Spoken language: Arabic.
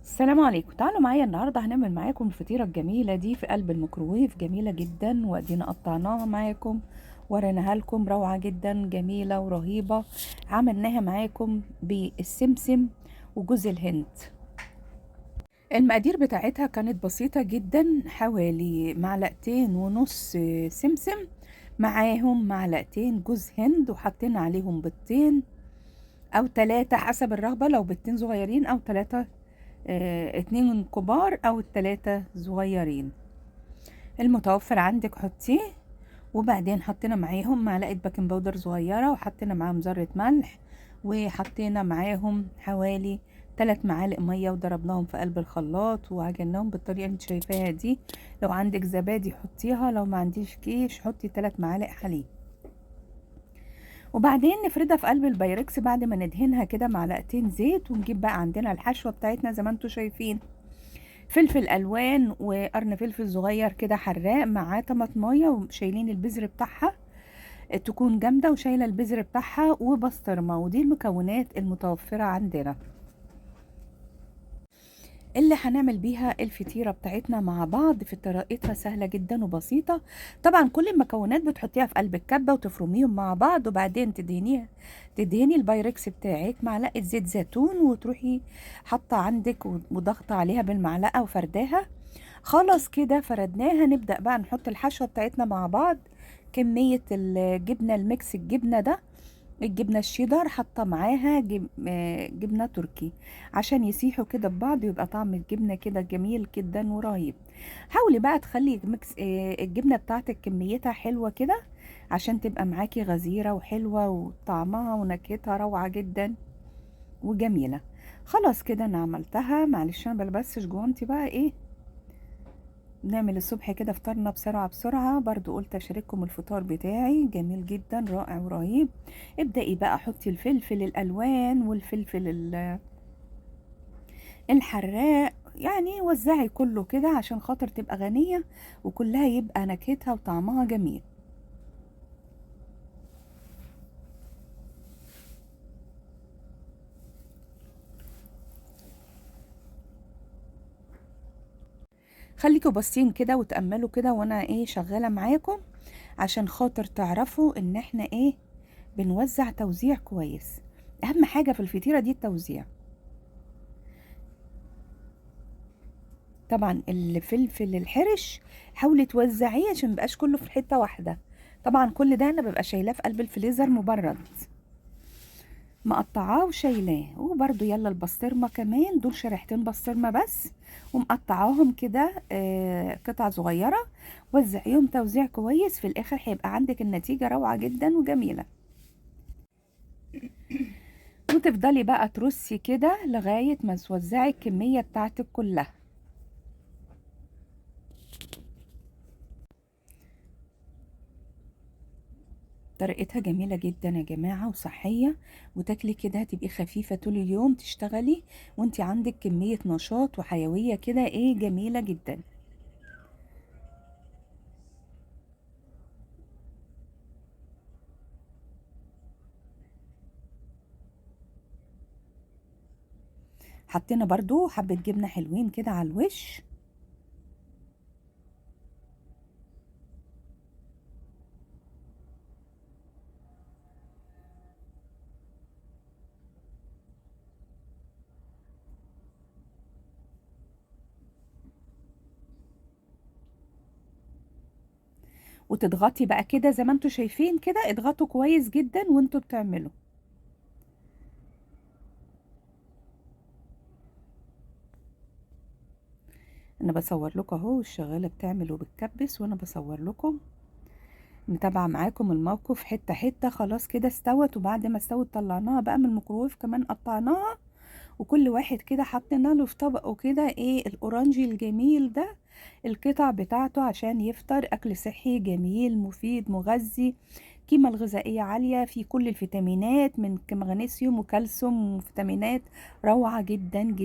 السلام عليكم. تعالوا معايا النهارده هنعمل معاكم الفطيره الجميله دي في قلب الميكروويف. جميله جدا وادينا قطعناها معاكم وريناها لكم. روعه جدا، جميله ورهيبه. عملناها معاكم بالسمسم وجوز الهند. المقادير بتاعتها كانت بسيطه جدا، حوالي معلقتين ونص سمسم، معاهم معلقتين جوز هند، وحطينا عليهم بيضتين او 3 حسب الرغبه، لو بيضتين صغيرين او 3 اتنين كبار او التلاتة صغيرين. المتوفر عندك حطيه. وبعدين حطينا معاهم معلقة بيكنج باودر صغيرة، وحطينا معاهم ذرة ملح، وحطينا معاهم حوالي 3 معالق مية، وضربناهم في قلب الخلاط وعجناهم بالطريقة اللي انت شايفاها دي. لو عندك زبادي حطيها، لو ما عنديش كيش حطي 3 معالق حليب. وبعدين نفردها في قلب البايركس بعد ما ندهنها كده معلقتين زيت، ونجيب بقى عندنا الحشوة بتاعتنا زي ما انتوا شايفين. فلفل الوان وقرن فلفل صغير كده حراق، معاه طماطمايه وشايلين البذر بتاعها تكون جامده، وشايله البذر بتاعها، وبسطرمه. ودي المكونات المتوفره عندنا اللي هنعمل بيها الفطيره بتاعتنا مع بعض. في طريقتها سهله جدا وبسيطه. طبعا كل المكونات بتحطيها في قلب الكبه وتفرميهم مع بعض، وبعدين تدهني البايركس بتاعك معلقه زيت زيتون، وتروحي حاطه عندك وضغطه عليها بالمعلقه وفرداها. خلاص كده فردناها. نبدأ بقى نحط الحشوة بتاعتنا مع بعض. كمية الجبنة الميكس الجبنة ده، الجبنة الشيدر حاطة معاها جبنة تركي عشان يسيحوا كده ببعض، ويبقى طعم الجبنة كده جميل جدا ورهيب. حاولي بقى تخلي ميكس الجبنة بتاعتك كميتها حلوة كده، عشان تبقى معاكي غزيرة وحلوة، وطعمها ونكهتها روعة جدا وجميلة. خلاص كده انا عملتها. معلش انا بلبسش جوانتي بقى ايه، نعمل الصبح كده فطارنا بسرعة بسرعة. برضو قلت اشارككم الفطار بتاعي جميل جدا رائع ورهيب. ابدأي بقى حطي الفلفل الالوان والفلفل الحراق، يعني وزعي كله كده عشان خاطر تبقى غنية، وكلها يبقى نكهتها وطعمها جميل. خليكوا باصين كده وتأملوا كده وانا ايه شغالة معاكم، عشان خاطر تعرفوا ان احنا ايه بنوزع توزيع كويس. اهم حاجة في الفطيرة دي التوزيع. طبعا الفلفل الحرش حاولي توزعيه عشان مبقاش كله في حته واحده. طبعا كل ده انا ببقى شايلاه في قلب الفريزر مبرد، مقطعاه وشايلاه. وبرده يلا البسطرمه كمان، دول شريحتين بسطرمه بس، ومقطعاهم كده قطع صغيره. وزعيهم توزيع كويس، في الاخر هيبقى عندك النتيجه روعه جدا وجميله. وتفضلي بقى ترصي كده لغايه ما توزعي الكميه بتاعتك كلها. طريقتها جميلة جدا يا جماعة وصحية، وتاكلي كده هتبقي خفيفة طول اليوم تشتغلي وانت عندك كمية نشاط وحيوية كده ايه جميلة جدا. حطينا برضو حبة جبنة حلوين كده على الوش. وتضغطي بقى كده زي ما انتوا شايفين كده، اضغطوا كويس جدا وانتوا بتعملوا. انا بصور لكم اهو، الشغالة بتعمل وبتكبس وانا بصور لكم، متابعة معاكم الموقف حتة حتة. خلاص كده استوت، وبعد ما استوت طلعناها بقى من الميكروويف، كمان قطعناها، وكل واحد كده حطينا له في طبقه كده ايه الاورنجي الجميل ده، القطع بتاعته، عشان يفطر اكل صحي جميل مفيد مغذي، قيمة الغذائية عالية، في كل الفيتامينات من مغنيسيوم وكالسيوم وفيتامينات روعة جدا جدا.